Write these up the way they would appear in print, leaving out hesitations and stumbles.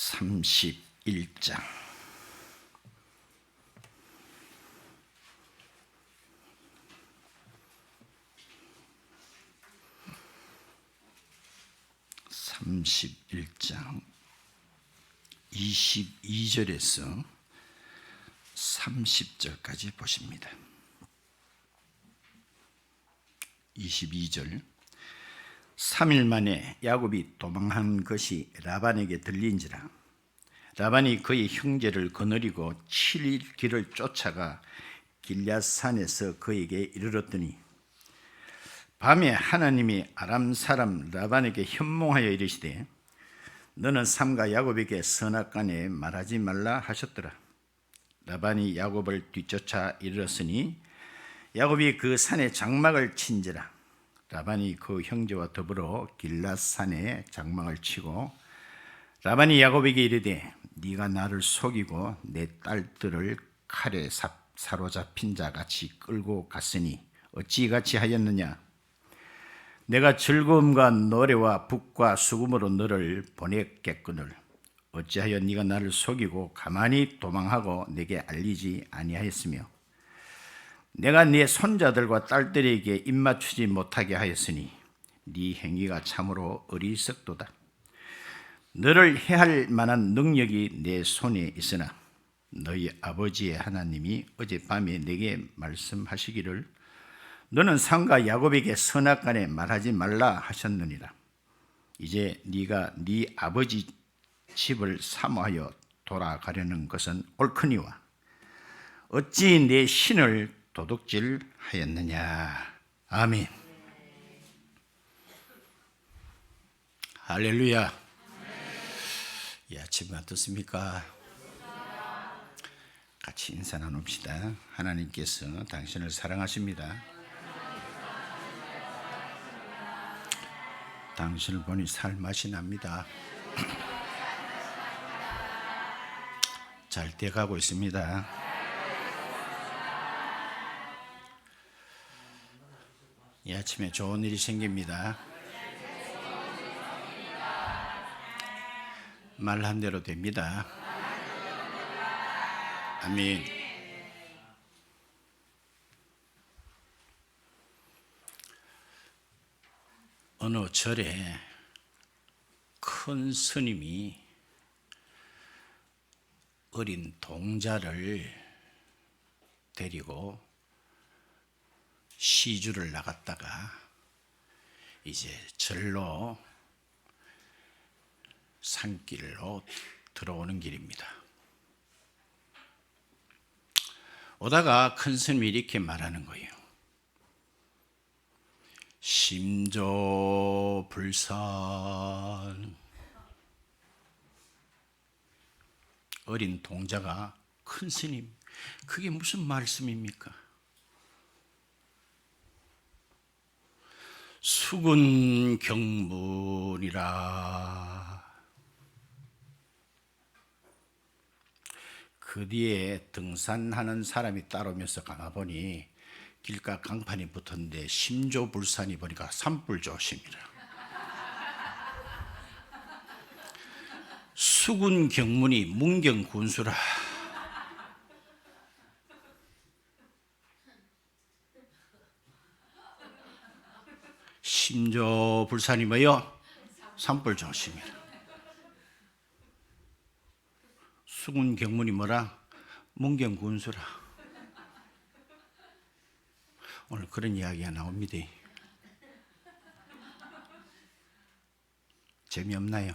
31장 (31장) 22절에서 30절까지 보십니다. 22절. 3일 만에 야곱이 도망한 것이 라반에게 들린지라. 라반이 그의 형제를 거느리고 7일 길을 쫓아가 길앗산에서 그에게 이르렀더니 밤에 하나님이 아람 사람 라반에게 현몽하여 이르시되 너는 삼가 야곱에게 선악간에 말하지 말라 하셨더라. 라반이 야곱을 뒤쫓아 이르렀으니 야곱이 그 산에 장막을 친지라. 라반이 그 형제와 더불어 길앗산에 장막을 치고 라반이 야곱에게 이르되 네가 나를 속이고 내 딸들을 칼에 사로잡힌 자 같이 끌고 갔으니 어찌 이같이 하였느냐. 내가 즐거움과 노래와 북과 수금으로 너를 보냈겠거늘 어찌하여 네가 나를 속이고 가만히 도망하고 내게 알리지 아니하였으며 내가 네 손자들과 딸들에게 입맞추지 못하게 하였으니 네 행위가 참으로 어리석도다. 너를 해할 만한 능력이 내 손에 있으나 너희 아버지의 하나님이 어젯밤에 내게 말씀하시기를 너는 상가 야곱에게 선악간에 말하지 말라 하셨느니라. 이제 네가 네 아버지 집을 사모하여 돌아가려는 것은 옳거니와 어찌 내 신을 도둑질하였느냐. 아멘. 할렐루야. 이 아침 어떻습니까? 같이 인사 나눕시다. 하나님께서 당신을 사랑하십니다. 당신을 보니 살맛이 납니다. 잘 돼가고 있습니다. 이 아침에 좋은 일이 생깁니다. 말한 대로 됩니다. 아멘. 어느 절에 큰 스님이 어린 동자를 데리고 시주를 나갔다가 이제 절로 산길로 들어오는 길입니다. 오다가 큰 스님이 이렇게 말하는 거예요. 심조불선. 어린 동자가 큰 스님, 그게 무슨 말씀입니까? 수군경문이라. 그 뒤에 등산하는 사람이 따라오면서 가보니 길가 강판이 붙었는데 심조불산이 보니까 산불조심이라. 수군경문이 문경군수라. 심조불산이 뭐요? 산불조심이라. 수군경문이 뭐라? 문경군수라. 오늘 그런 이야기가 나옵니다. 재미없나요?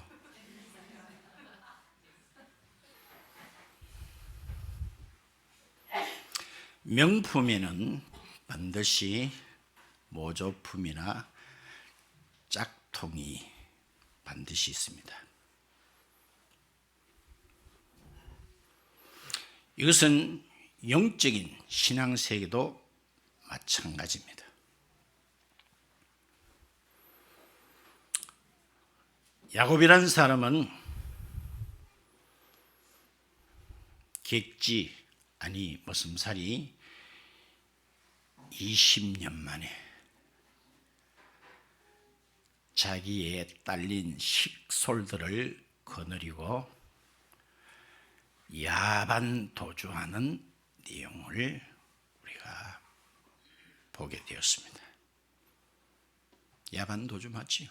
명품에는 반드시 모조품이나 짝퉁이 반드시 있습니다. 이것은 영적인 신앙세계도 마찬가지입니다. 야곱이라는 사람은 객지 아니 머슴살이 20년 만에 자기의 딸린 식솔들을 거느리고 야반 도주하는 내용을 우리가 보게 되었습니다. 야반 도주 맞지요?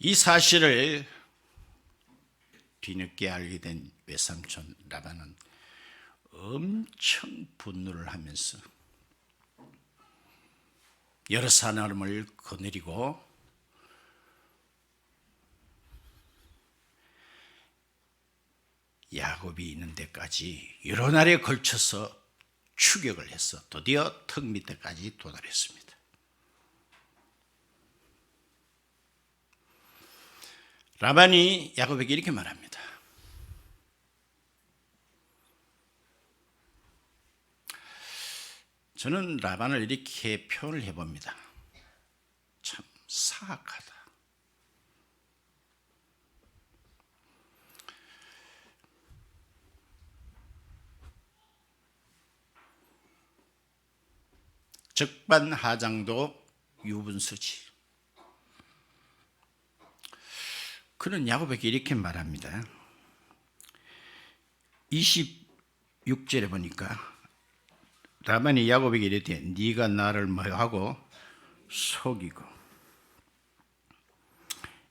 이 사실을 뒤늦게 알게 된 외삼촌 라반은 엄청 분노를 하면서 여러 사람을 거느리고 야곱이 있는 데까지 여러 날에 걸쳐서 추격을 해서 드디어 턱 밑에까지 도달했습니다. 라반이 야곱에게 이렇게 말합니다. 저는 라반을 이렇게 표현을 해봅니다. 참 사악하다. 적반하장도 유분수지. 그는 야곱에게 이렇게 말합니다. 26절에 보니까 라반이 야곱에게 이르되 네가 나를 뭐하고 속이고,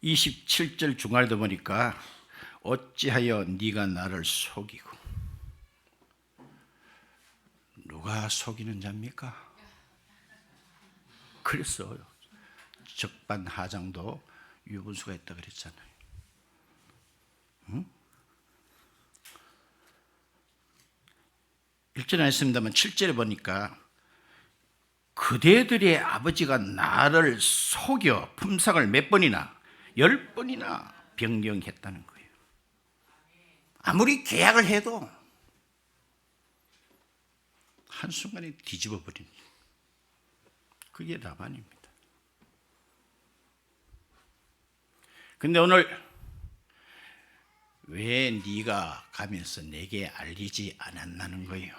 27절 중간에도 보니까 어찌하여 네가 나를 속이고. 누가 속이는 자입니까? 그래서 적반하장도 유분수가 있다 그랬잖아요. 응? 1절에 안 했습니다만 7절에 보니까 그대들의 아버지가 나를 속여 품삯을 몇 번이나 10번이나 변경했다는 거예요. 아무리 계약을 해도 한순간에 뒤집어 버린, 그게 라반입니다. 근데 오늘 왜 네가 가면서 내게 알리지 않았나는 거예요.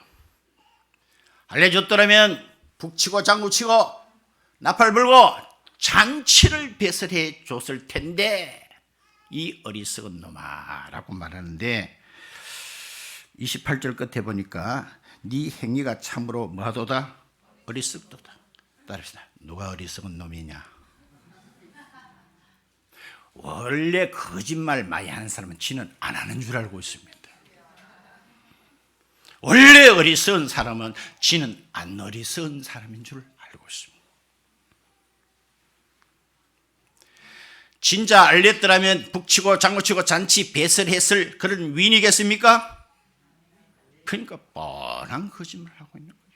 알려줬더라면 북치고 장구치고 나팔 불고 잔치를 배설해 줬을 텐데 이 어리석은 놈아 라고 말하는데, 28절 끝에 보니까 네 행위가 참으로 뭐하도다? 어리석도다. 따릅시다. 누가 어리석은 놈이냐? 원래 거짓말 많이 하는 사람은 지는 안 하는 줄 알고 있습니다. 원래 어리석은 사람은 지는 안 어리석은 사람인 줄 알고 있습니다. 진짜 알렸더라면 북치고 장구치고 잔치 배설했을 그런 위인이겠습니까? 그러니까 뻔한 거짓말을 하고 있는 거예요.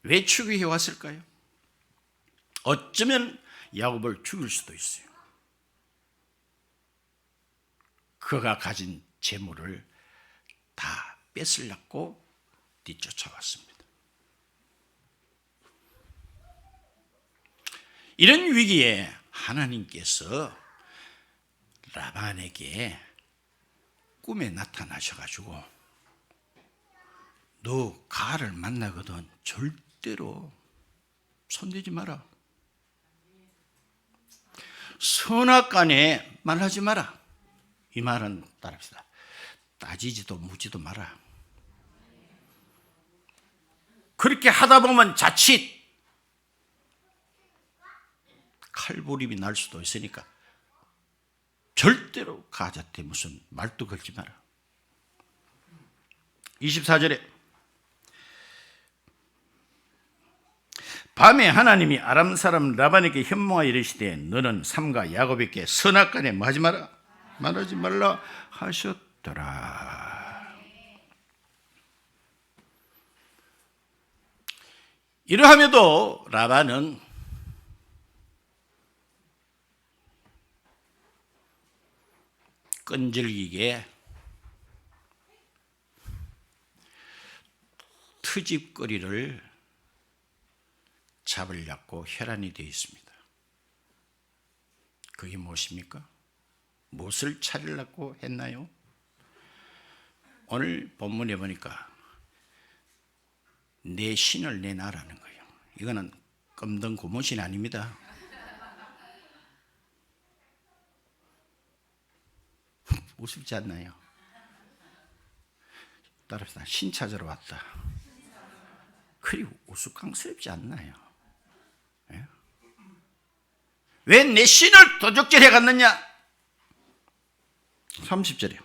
왜 추격해 왔을까요? 어쩌면 야곱을 죽일 수도 있어요. 그가 가진 재물을 다 뺏으려고 뒤쫓아왔습니다. 이런 위기에 하나님께서 라반에게 꿈에 나타나셔가지고 너 가를 만나거든 절대로 손대지 마라. 선악간에 말하지 마라. 이 말은 따릅시다. 따지지도 묻지도 마라. 그렇게 하다 보면 자칫 칼부림이 날 수도 있으니까 절대로 가자한테 무슨 말도 걸지 마라. 24절에 밤에 하나님이 아람 사람 라반에게 현몽하여 이르시되 너는 삼가 야곱에게 선악간에 뭐하지 마라, 말하지 말라 하셨더라. 이러함에도 라반은 끈질기게 트집거리를 잡으려고 혈안이 되어 있습니다. 그게 무엇입니까? 무엇을 차리려고 했나요? 오늘 본문에 보니까 내 신을 내놔라는 거예요. 이거는 검든 고무신 아닙니다. 우습지 않나요? 따라서 신 찾으러 왔다. 그리고 우스꽝스럽지 않나요? 예? 왜 내 신을 도적질해 갔느냐? 30절에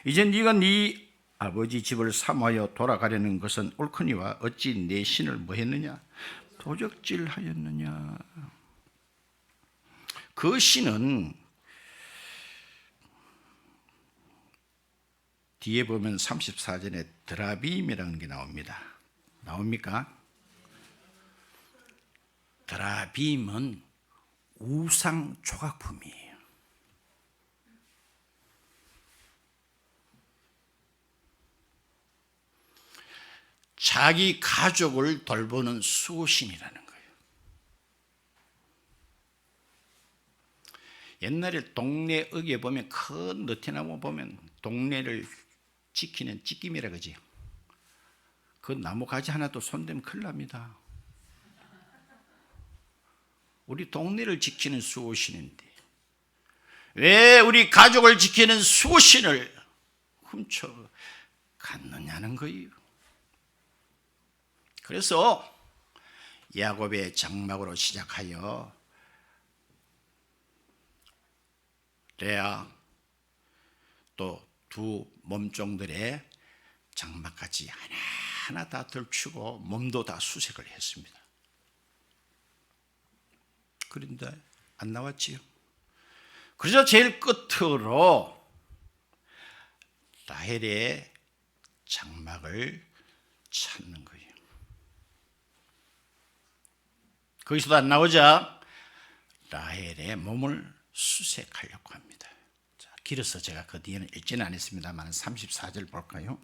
이제 네가 네 아버지 집을 삼하여 돌아가려는 것은 옳거니와 어찌 내 신을 뭐 했느냐? 도적질하였느냐? 그 신은 뒤에 보면 34절에 드라빔이라는 게 나옵니다. 나옵니까? 드라빔은 우상 조각품이에요. 자기 가족을 돌보는 수호신이라는 거예요. 옛날에 동네 읍에 보면 큰 느티나무 보면 동네를 지키는 찌낌이라 그러지. 그 나무 가지 하나도 손대면 큰일 납니다. 우리 동네를 지키는 수호신인데 왜 우리 가족을 지키는 수호신을 훔쳐 갔느냐는 거예요. 그래서 야곱의 장막으로 시작하여 레아 또 두 몸종들의 장막까지 하나하나 다 들추고 몸도 다 수색을 했습니다. 그런데 안 나왔지요. 그래서 제일 끝으로 라헬의 장막을 찾는 거예요. 거기서도 안 나오자 라헬의 몸을 수색하려고 합니다. 자, 길어서 제가 그 뒤에는 읽지는 않았습니다만 34절 볼까요?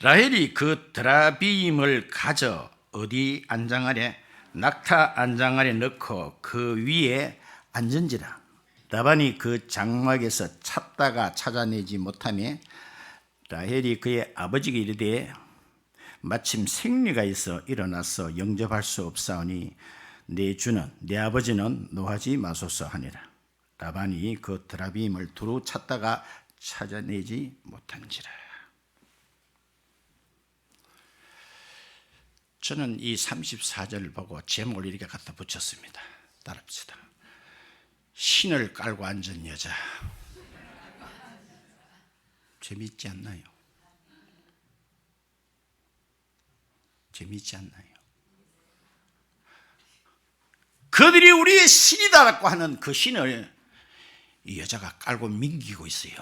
라헬이 그 드라빔을 가져 어디 안장 아래 낙타 안장 아래 넣고 그 위에 앉은지라. 라반이 그 장막에서 찾다가 찾아내지 못하며 라헬이 그의 아버지에게 이르되 마침 생리가 있어 일어나서 영접할 수 없사오니 내 주는 내 아버지는 노하지 마소서 하니라. 라반이 그 드라빔을 두루 찾다가 찾아내지 못한지라. 저는 이 34절을 보고 제목을 이렇게 갖다 붙였습니다. 따라합시다. 신을 깔고 앉은 여자. 재미있지 않나요? 재미있지 않나요? 그들이 우리의 신이다라고 하는 그 신을 이 여자가 깔고 민기고 있어요.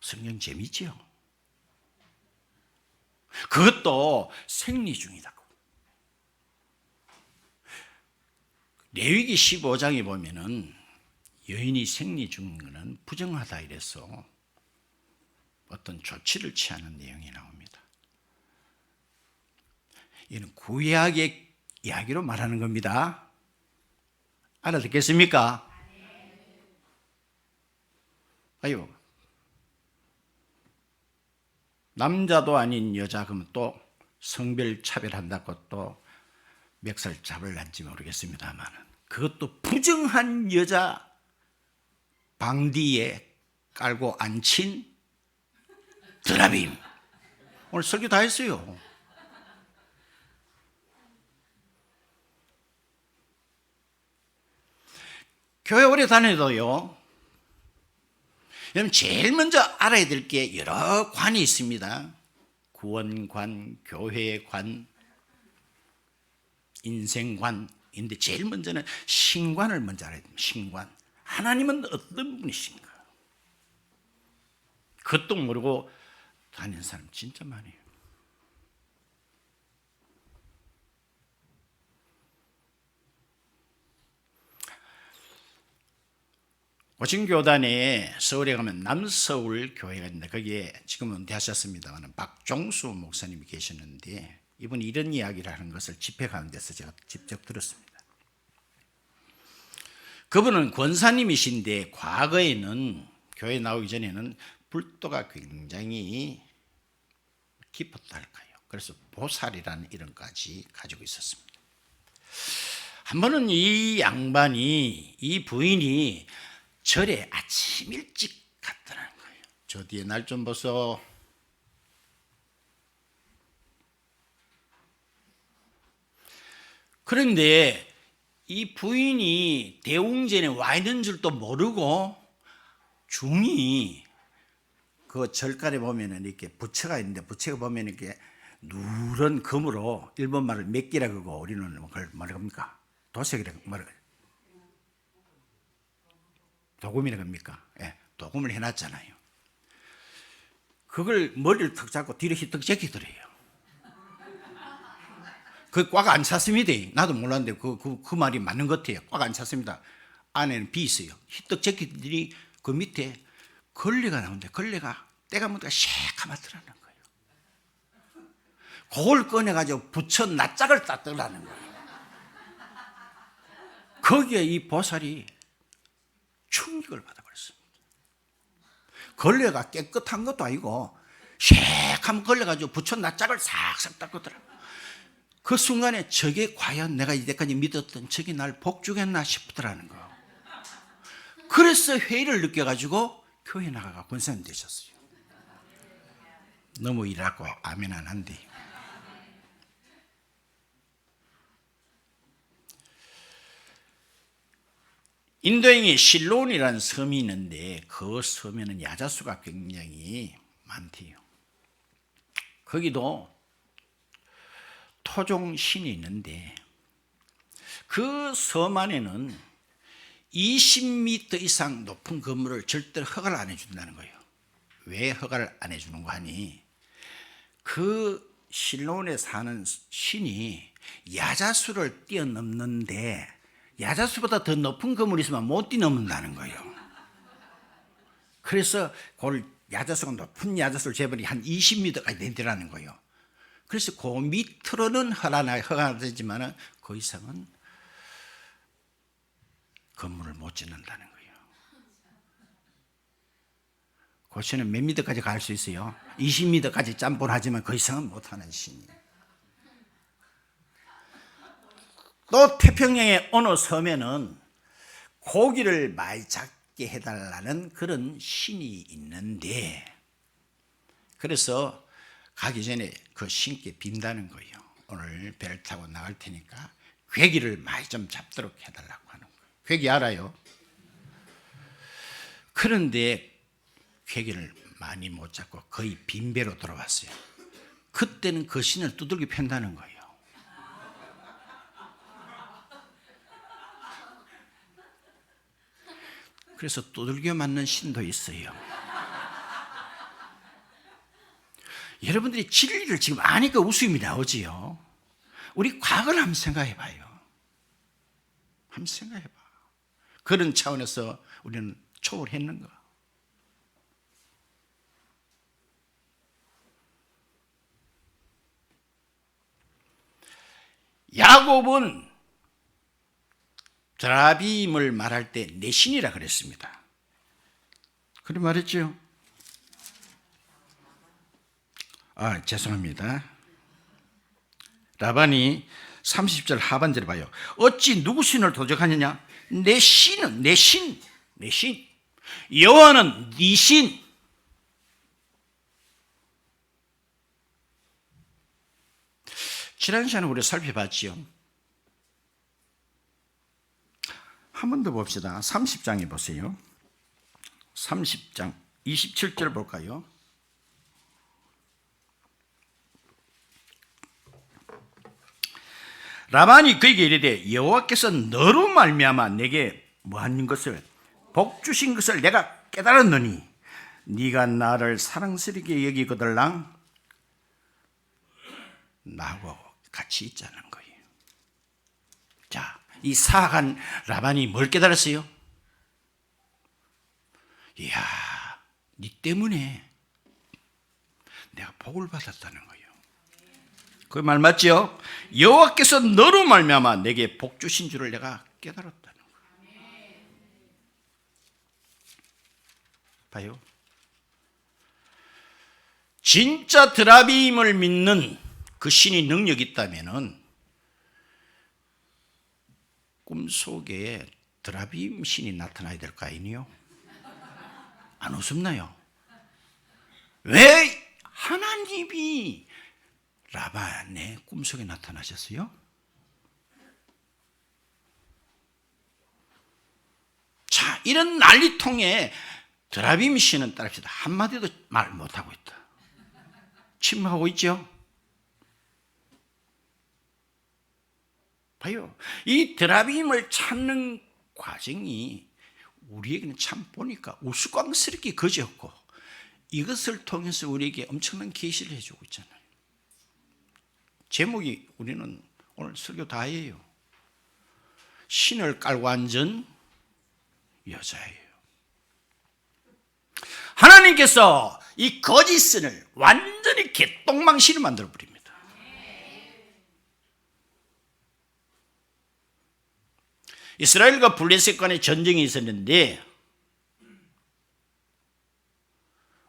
성경 재미있지요? 그것도 생리 중이라고. 레위기 15장에 보면은 여인이 생리 중은 부정하다 이래서 어떤 조치를 취하는 내용이 나옵니다. 이는 구약의 이야기로 말하는 겁니다. 알아듣겠습니까? 아유, 남자도 아닌 여자 그러면 또 성별 차별한다고 또 멱살 잡을란지 모르겠습니다만 그것도 부정한 여자 방디에 깔고 앉힌 드라빔. 오늘 설교 다 했어요. 교회 오래 다녀도요, 여러분 제일 먼저 알아야 될 게 여러 관이 있습니다. 구원관, 교회관, 인생관인데 제일 먼저는 신관을 먼저 알아야 됩니다. 신관. 하나님은 어떤 분이신가? 그것도 모르고 다니는 사람 진짜 많아요. 오신교단에 서울에 가면 남서울 교회가 있는데 거기에 지금은 은퇴하셨습니다만 박종수 목사님이 계셨는데 이분이 이런 이야기를 하는 것을 집회 가운데서 제가 직접 들었습니다. 그분은 권사님이신데 과거에는 교회 나오기 전에는 불도가 굉장히 깊었다 할까요? 그래서 보살이라는 이름까지 가지고 있었습니다. 한 번은 이 양반이, 이 부인이 절에 아침 일찍 갔더라는 거예요. 저 뒤에 날 좀 보소. 그런데 이 부인이 대웅전에 와 있는 줄도 모르고 중이 그 절간에 보면은 이렇게 부처가 있는데 부처가 보면 이렇게 누런 금으로 일본말을 맥기라 그러고 우리는 그걸 뭐라 합니까? 도색이라 뭐라 도금이라 합니까? 예, 도금을 해놨잖아요. 그걸 머리를 턱 잡고 뒤로 휘떡 제끼더래요. 그 꽉 안 찼습니다. 나도 몰랐는데 그 말이 맞는 것 같아요. 꽉 안 찼습니다. 안에는 비 있어요. 휘떡 제끼들이 그 밑에 걸레가 나오는데 걸레가 때가 묻으니까 새카맣더라는 거예요. 그걸 꺼내가지고 부처 낯짝을 땄더라는 거예요. 거기에 이 보살이 충격을 받아버렸습니다. 걸레가 깨끗한 것도 아니고 새카만 걸려가지고 부처 낯짝을 싹싹 닦더라고요. 그 순간에 저게 과연 내가 이때까지 믿었던 저게 날 복주겠나 싶더라는 거. 그래서 회의를 느껴가지고 교회 나가가 권사님 되셨어요. 너무 일하고 아멘 안 한대. 인도행에 실론이라는 섬이 있는데 그 섬에는 야자수가 굉장히 많대요. 거기도 토종신이 있는데 그 섬 안에는 20m 이상 높은 건물을 절대로 허가를 안 해준다는 거예요. 왜 허가를 안 해주는 거 하니 그 실론에 사는 신이 야자수를 뛰어넘는데 야자수보다 더 높은 건물이 있으면 못 뛰어넘는다는 거예요. 그래서 그걸 야자수가 높은 야자수를 재벌이 한 20m까지 된다는 거예요. 그래서 그 밑으로는 허가가 되지만 그 이상은 건물을 못 짓는다는 거예요. 그 신은 몇 미터까지 갈 수 있어요? 20m까지 짬뽕하지만 그 이상은 못하는 신이에요. 또 태평양의 어느 섬에는 고기를 많이 잡게 해달라는 그런 신이 있는데 그래서 가기 전에 그 신께 빈다는 거예요. 오늘 배를 타고 나갈 테니까 괴기를 많이 좀 잡도록 해달라고 하는 거예요. 괴기 알아요? 그런데 괴기를 많이 못 잡고 거의 빈배로 돌아왔어요. 그때는 그 신을 두들겨 팬다는 거예요. 그래서 두들겨 맞는 신도 있어요. 여러분들이 진리를 지금 아니까 웃음이 나오지요. 우리 과거를 한번 생각해 봐요. 한번 생각해 봐. 그런 차원에서 우리는 초월했는가? 야곱은 드라빔을 말할 때 내 신이라 그랬습니다. 그래 말했죠? 죄송합니다. 라반이 30절 하반절에 봐요. 어찌 누구 신을 도적하느냐? 내 신은 내 신. 여호와는 네 신. 지난 시간에 우리 살펴봤지요. 한 번 더 봅시다. 30장에 보세요. 30장 27절 볼까요? 라반이 그에게 이르되 여호와께서 너로 말미암아 내게 뭐한 것을 복 주신 것을 내가 깨달았노니 네가 나를 사랑스럽게 여기거들랑 나하고 같이 있자는 거예요. 자, 이 사악한 라반이 뭘 깨달았어요? 이야, 네 때문에 내가 복을 받았다는 거예요. 그 말 맞죠? 여호와께서 너로 말미암아 내게 복 주신 줄을 내가 깨달았다는 거예요. 봐요. 진짜 드라빔을 믿는 그 신이 능력이 있다면은 꿈속에 드라빔 신이 나타나야 될 거 아니에요? 안 웃었나요? 왜 하나님이 라반의 꿈속에 나타나셨어요? 자, 이런 난리통에 드라빔 씨는 따릅시다. 한마디도 말 못하고 있다. 침묵하고 있죠? 봐요. 이 드라빔을 찾는 과정이 우리에게는 참 보니까 우스꽝스럽게 거지였고, 이것을 통해서 우리에게 엄청난 계시를 해주고 있잖아요. 제목이 우리는 오늘 설교 다예요. 신을 깔고 앉은 여자예요. 하나님께서 이 거짓신을 완전히 개똥망신을 만들어 버립니다. 이스라엘과 블레셋 간의 전쟁이 있었는데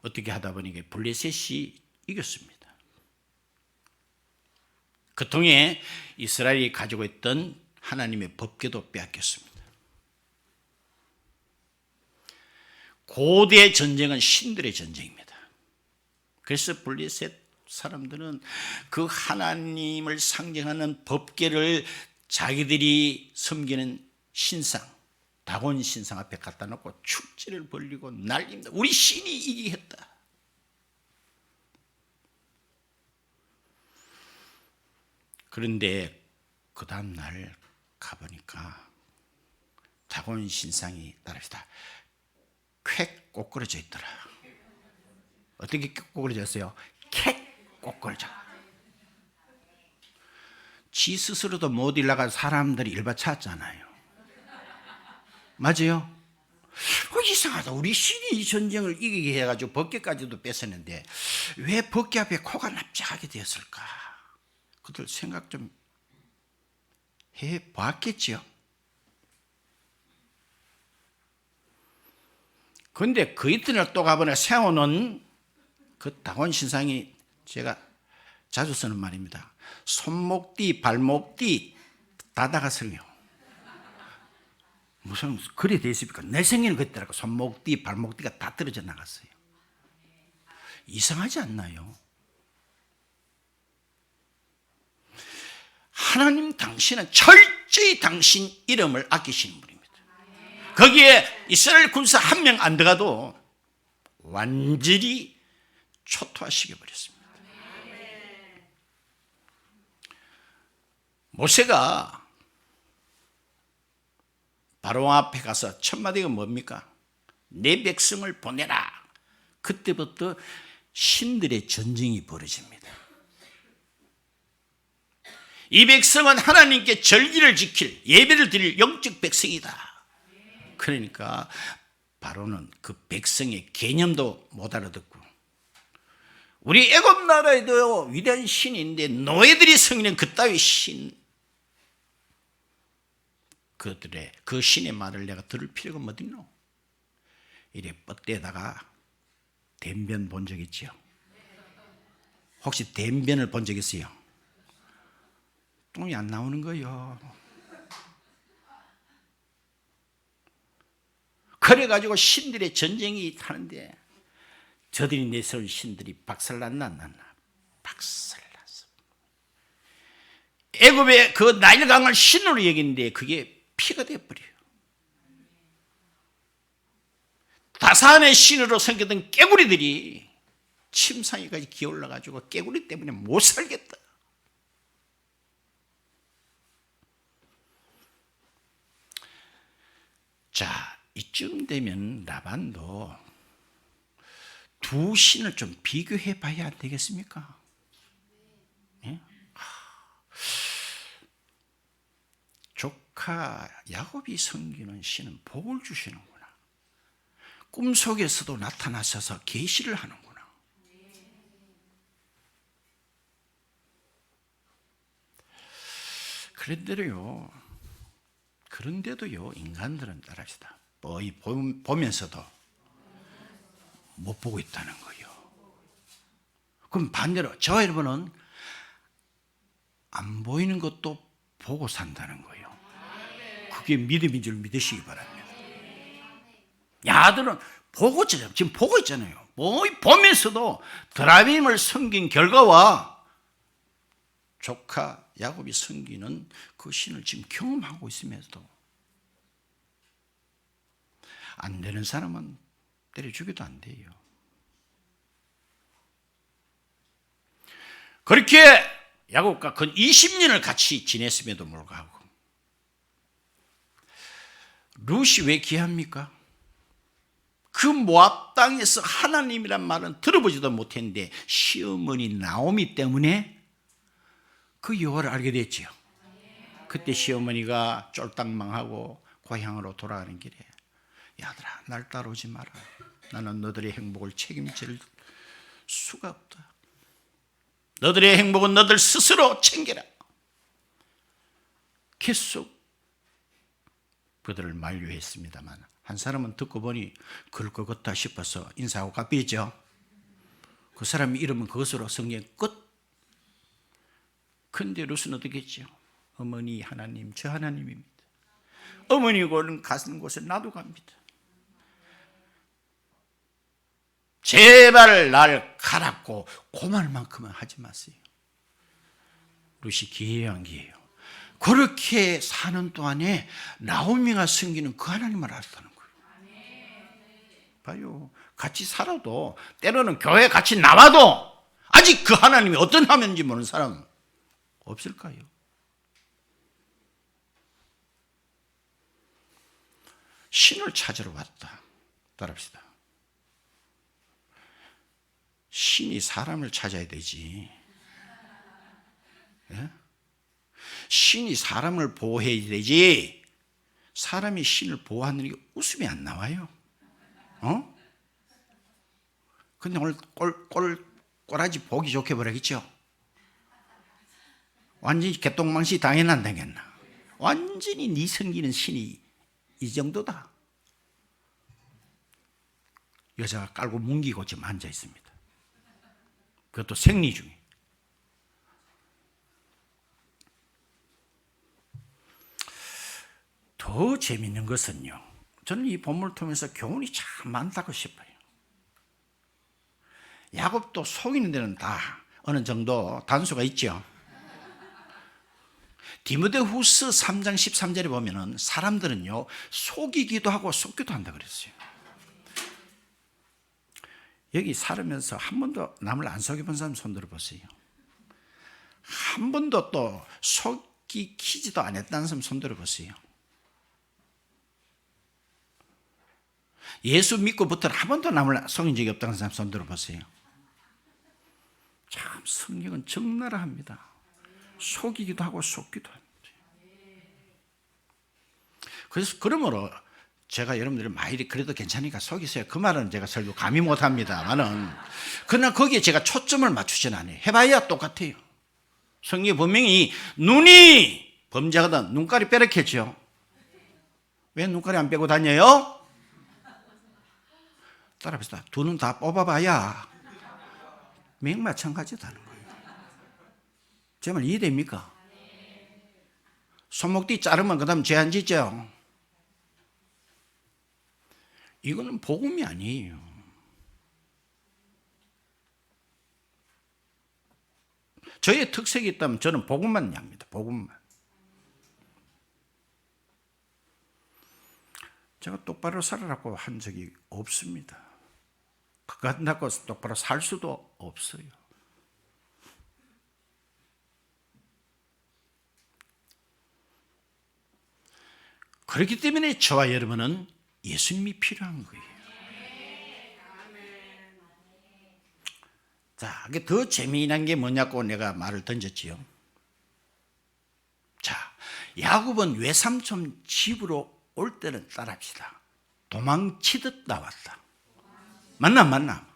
어떻게 하다 보니까 블레셋이 이겼습니다. 그 통해 이스라엘이 가지고 있던 하나님의 법궤도 빼앗겼습니다. 고대 전쟁은 신들의 전쟁입니다. 그래서 블레셋 사람들은 그 하나님을 상징하는 법궤를 자기들이 섬기는 신상, 다곤 신상 앞에 갖다 놓고 축제를 벌리고 난립니다. 우리 신이 이기게 했다. 그런데 그 다음 날 가보니까 다곤 신상이 따릅시다. 쾌 꼬꾸러져 있더라. 어떻게 꼬꾸러졌어요? 캣 꼬꾸러져. 지 스스로도 못 일나간 사람들이 일받쳤잖아요. 맞아요? 이상하다. 우리 신이 이 전쟁을 이기게 해가지고 법궤까지도 뺐었는데 왜 법궤 앞에 코가 납작하게 되었을까? 그들 생각 좀 해봤겠지요. 그런데 그 이튿날 또 가보니 세워놓은 그 다곤 신상이 제가 자주 쓰는 말입니다. 손목뒤, 발목뒤 다다가 설명. 무슨 글이 되어 있습니까? 내 생에는 그랬더라고. 손목뒤, 발목뒤가 다 떨어져 나갔어요. 이상하지 않나요? 하나님 당신은 철저히 당신 이름을 아끼시는 분입니다. 거기에 이스라엘 군사 한 명 안 들어가도 완전히 초토화시켜 버렸습니다. 모세가 바로 앞에 가서 첫 마디가 뭡니까? 내 백성을 보내라. 그때부터 신들의 전쟁이 벌어집니다. 이 백성은 하나님께 절기를 지킬, 예배를 드릴 영적 백성이다. 그러니까 바로는 그 백성의 개념도 못 알아듣고, 우리 애굽 나라에도 위대한 신인데 노예들이 섬기는 그따위 신, 그들의 그 신의 말을 내가 들을 필요가 뭐 있노? 이래 뻗대다가 댄변 본 적 있지요? 혹시 댄변을 본 적 있어요? 똥이 안 나오는 거예요. 그래가지고 신들의 전쟁이 하는데 저들이 내세운 신들이 박살났나 안 났나? 박살났어. 애굽의 그 나일강을 신으로 여기는데 그게 피가 되어버려요. 다산의 신으로 섬겼던 깨구리들이 침상에까지 기어올라가지고 깨구리 때문에 못 살겠다. 자, 이쯤 되면 라반도 두 신을 좀 비교해 봐야 안 되겠습니까? 예? 조카 야곱이 섬기는 신은 복을 주시는구나. 꿈속에서도 나타나셔서 계시를 하는구나. 그런데도요 인간들은 따라합시다. 보면서도 못 보고 있다는 거예요. 그럼 반대로 저와 여러분은 안 보이는 것도 보고 산다는 거예요. 그게 믿음인 줄 믿으시기 바랍니다. 야들은 보고 있잖아요. 지금 보고 있잖아요. 보면서도 드라빔을 섬긴 결과와 조카 야곱이 섬기는 그 신을 지금 경험하고 있으면서도 안 되는 사람은 때려 죽여도 안 돼요. 그렇게 야곱과 근 20년을 같이 지냈음에도 불구하고 룻이 왜 귀합니까? 그 모압 땅에서 하나님이란 말은 들어보지도 못했는데 시어머니 나오미 때문에 그 여호와를 알게 됐지요. 그때 시어머니가 쫄딱망하고 고향으로 돌아가는 길에 야들아 날 따라오지 마라. 나는 너들의 행복을 책임질 수가 없다. 너들의 행복은 너들 스스로 챙겨라. 계속 그들을 만류했습니다만 한 사람은 듣고 보니 그럴 것 같다 싶어서 인사하고 갚이죠. 그 사람의 이름은 그것으로 성경 끝. 근데 룻은 어떻게 했죠? 어머니 하나님, 저 하나님입니다. 어머니고는 가는 곳에 나도 갑니다. 제발 날 가라고 고말만큼은 하지 마세요. 룻이 기회예요, 안 기회예요? 그렇게 사는 동안에 나오미가 섬기는 그 하나님을 알았다는 거예요. 봐요. 같이 살아도 때로는 교회 같이 나와도 아직 그 하나님이 어떤 하나님인지 모르는 사람 없을까요? 신을 찾으러 왔다. 따라합시다. 신이 사람을 찾아야 되지. 예? 신이 사람을 보호해야 되지. 사람이 신을 보호하는 게 웃음이 안 나와요. 근데 오늘 꼬라지 보기 좋게 버리겠죠? 완전히 개똥망시 당연한 당했나? 완전히 네 섬기는 신이 이 정도다. 여자가 깔고 뭉기고 지금 앉아 있습니다. 그것도 생리 중에. 더 재밌는 것은요, 저는 이 본문을 통해서 교훈이 참 많다고 싶어요. 야곱도 속이는 데는 다 어느 정도 단수가 있죠. 디모데후서 3장 13절에 보면은 사람들은요 속이기도 하고 속기도 한다 그랬어요. 여기 살으면서 한 번도 남을 안 속여본 사람 손 들어보세요. 한 번도 또 속이기지도 안 했다는 사람 손 들어보세요. 예수 믿고부터 한 번도 남을 속인 적이 없다는 사람 손 들어보세요. 참 성경은 적나라합니다. 속이기도 하고 속기도 합니다. 그래서 그러므로 제가 여러분들이 많이 그래도 괜찮으니까 속이세요. 그 말은 제가 설교 감히 못합니다만은 그러나 거기에 제가 초점을 맞추진 않아요. 해봐야 똑같아요. 성경에 분명히 눈이 범죄하거든 눈깔이 빼렇겠죠. 왜 눈깔이 안 빼고 다녀요? 따라합시다. 두 눈 다 뽑아봐야 맹마찬가지다는 거예요. 제 말 이해됩니까? 손목뒤 자르면 그 다음 죄 안 짓죠? 이거는 복음이 아니에요. 저의 특색이 있다면 저는 복음만 합니다. 복음만. 제가 똑바로 살아라고 한 적이 없습니다. 그거 한다고 똑바로 살 수도 없어요. 그렇기 때문에 저와 여러분은 예수님이 필요한 거예요. 자, 이게 더 재미난 게 뭐냐고 내가 말을 던졌지요. 자, 야곱은 외삼촌 집으로 올 때는 따라합시다. 도망치듯 나왔다. 만남.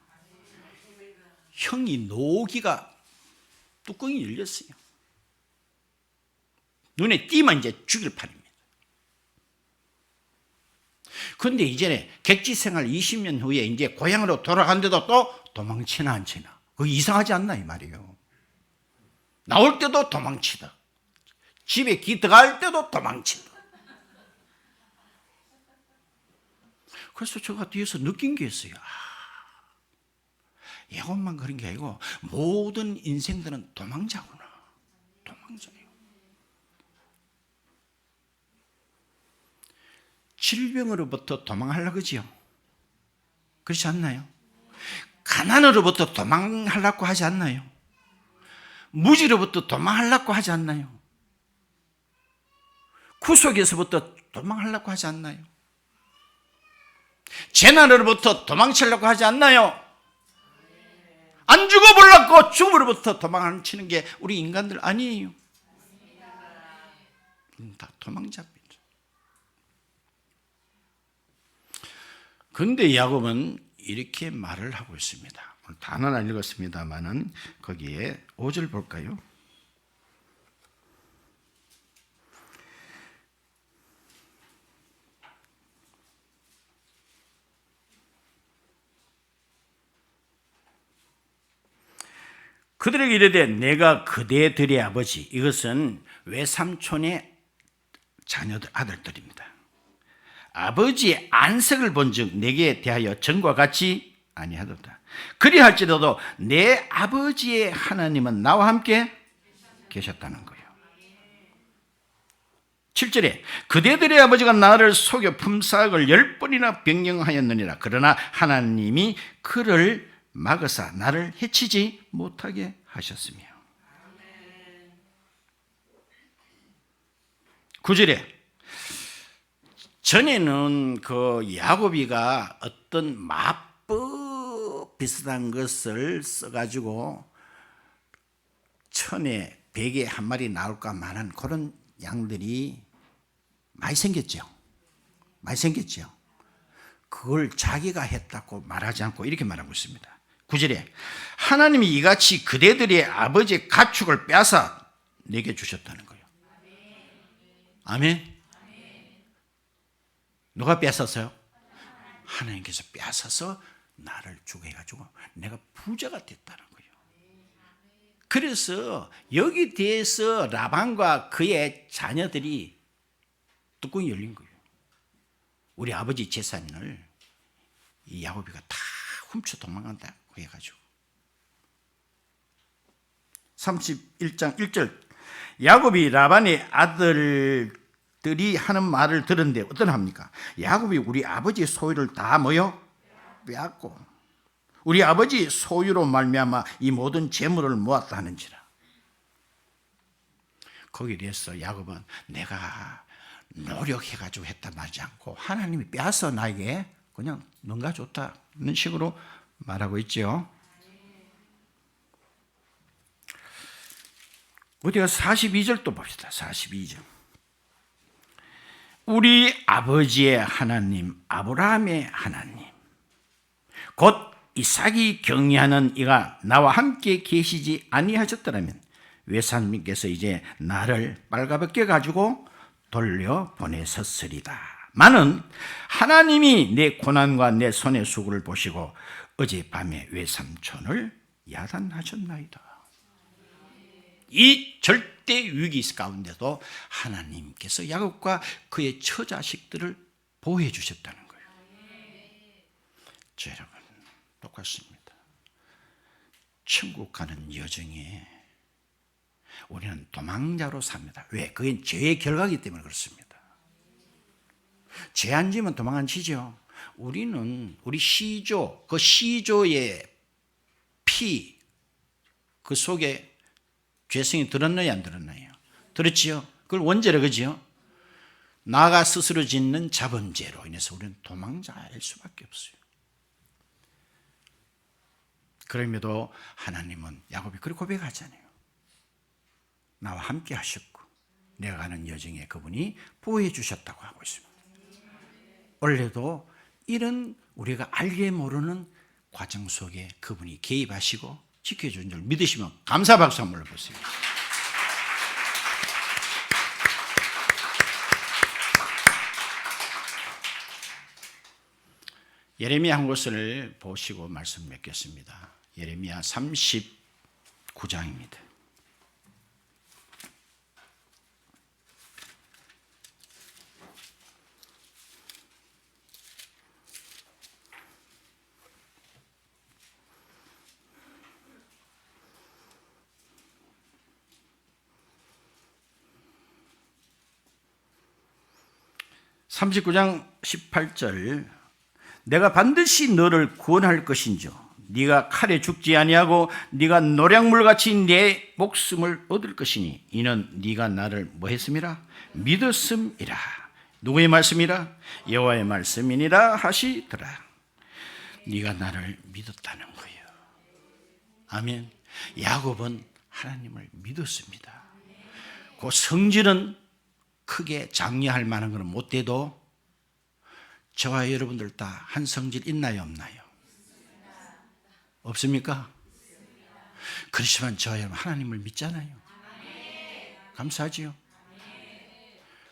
형이 노기가 뚜껑이 열렸어요. 눈에 띄면 이제 죽일 판입니다. 근데 이제 객지 생활 20년 후에 이제 고향으로 돌아간데도 또 도망치나 안 치나? 그거 이상하지 않나 이 말이에요. 나올 때도 도망치다. 집에 들어갈 때도 도망친다. 그래서 제가 뒤에서 느낀 게 있어요. 야곱만 그런 게 아니고 모든 인생들은 도망자구나. 도망자예요. 질병으로부터 도망하려고 그러지요. 그렇지 않나요? 가난으로부터 도망하려고 하지 않나요? 무지로부터 도망하려고 하지 않나요? 구속에서부터 도망하려고 하지 않나요? 재난으로부터 도망치려고 하지 않나요? 안 죽어보려고 죽음으로부터 도망치는 게 우리 인간들 아니에요. 다 도망자입니다. 그런데 야곱은 이렇게 말을 하고 있습니다. 단어는 안 읽었습니다만은 거기에 5절 볼까요? 그들에게 이르되 내가 그대들의 아버지, 이것은 외삼촌의 자녀들, 아들들입니다. 아버지의 안색을 본즉 내게 대하여 전과 같이 아니하도다. 그리할지라도 내 아버지의 하나님은 나와 함께 계셨다는 거예요. 7절에 그대들의 아버지가 나를 속여 품삯을 10번이나 변경하였느니라. 그러나 하나님이 그를 막으사 나를 해치지 못하게 하셨으며. 9절에 전에는 그 야곱이가 어떤 마법 비슷한 것을 써가지고 천에 100에 한 마리 나올까 만한 그런 양들이 많이 생겼죠. 많이 생겼죠. 그걸 자기가 했다고 말하지 않고 이렇게 말하고 있습니다. 9절에 하나님이 이같이 그대들의 아버지의 가축을 빼앗아 내게 주셨다는 거예요. 아멘. 누가 빼앗았어요? 하나님께서 빼앗아서 나를 주게 해가지고 내가 부자가 됐다는 거예요. 그래서 여기 대해서 라반과 그의 자녀들이 뚜껑이 열린 거예요. 우리 아버지 재산을 이 야곱이가 다 훔쳐 도망간다고 해가지고. 31장 1절 야곱이 라반의 아들들이 하는 말을 들었는데 어떤 합니까? 야곱이 우리 아버지의 소유를 다 뭐요? 빼앗고 우리 아버지 소유로 말미암아 이 모든 재물을 모았다 하는지라. 거기에 대해서 야곱은 내가 노력해가지고 했다 말지 않고 하나님이 빼앗아 나에게 그냥 뭔가 좋다 이런 식으로 말하고 있죠. 우리가 42절 또 봅시다. 42절 우리 아버지의 하나님 아브라함의 하나님 곧 이삭이 경외하는 이가 나와 함께 계시지 아니하셨더라면 외삼님께서 이제 나를 빨가벗겨 가지고 돌려보내셨으리다. 마는 하나님이 내 고난과 내 손의 수고를 보시고 어젯밤에 외삼촌을 야단하셨나이다. 이 절대 위기 가운데도 하나님께서 야곱과 그의 처자식들을 보호해 주셨다는 거예요. 자, 여러분 똑같습니다. 천국 가는 여정에 우리는 도망자로 삽니다. 왜? 그게 죄의 결과이기 때문에 그렇습니다. 죄 안 지면 도망 안 치죠. 우리는 우리 시조, 그 시조의 피, 그 속에 죄성이 들었나요? 안 들었나요? 들었지요? 그걸 원죄라 그지요? 나가 스스로 짓는 자범죄로 인해서 우리는 도망자일 수밖에 없어요. 그럼에도 하나님은 야곱이 그렇게 고백하잖아요. 나와 함께 하셨고 내가 가는 여정에 그분이 보호해 주셨다고 하고 있습니다. 원래도 이런 우리가 알게 모르는 과정 속에 그분이 개입하시고 지켜준 줄 믿으시면 감사 박수 한번 불러보세요. 예레미야 한 곳을 보시고 말씀 맺겠습니다. 예레미야 39장입니다. (39장 18절) 내가 반드시 너를 구원할 것인즉 네가 칼에 죽지 아니하고 네가 노략물같이 내 목숨을 얻을 것이니 이는 네가 나를 뭐 했음이라? 믿었음이라. 누구의 말씀이라? 여호와의 말씀이니라 하시더라. 네가 나를 믿었다는 거예요. 아멘. 야곱은 하나님을 믿었습니다. 그 성질은 크게 장려할 만한 것은 못 돼도 저와 여러분들 다 한 성질 있나요, 없나요? 없습니까? 그렇지만 저와 여러분 하나님을 믿잖아요. 감사하지요.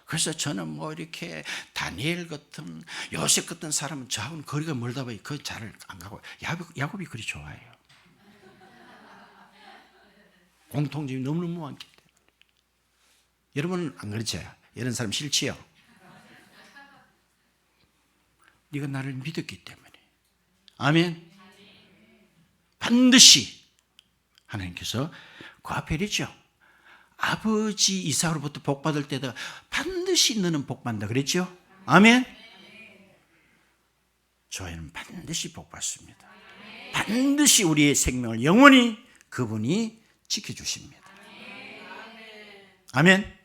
그래서 저는 뭐 이렇게 다니엘 같은 요셉 같은 사람은 저하고는 거리가 멀다 보니 그 자를 안 가고 야곱이 그리 좋아해요. 공통점이 너무너무 많기 때문에. 여러분은 안 그렇죠? 이런 사람 싫지요? 네가 나를 믿었기 때문에. 아멘. 반드시 하나님께서 그 앞에 이랬죠. 아버지 이삭으로부터 복 받을 때다가 반드시 너는 복 받는다 그랬죠. 아멘. 저희는 반드시 복 받습니다. 반드시 우리의 생명을 영원히 그분이 지켜주십니다. 아멘.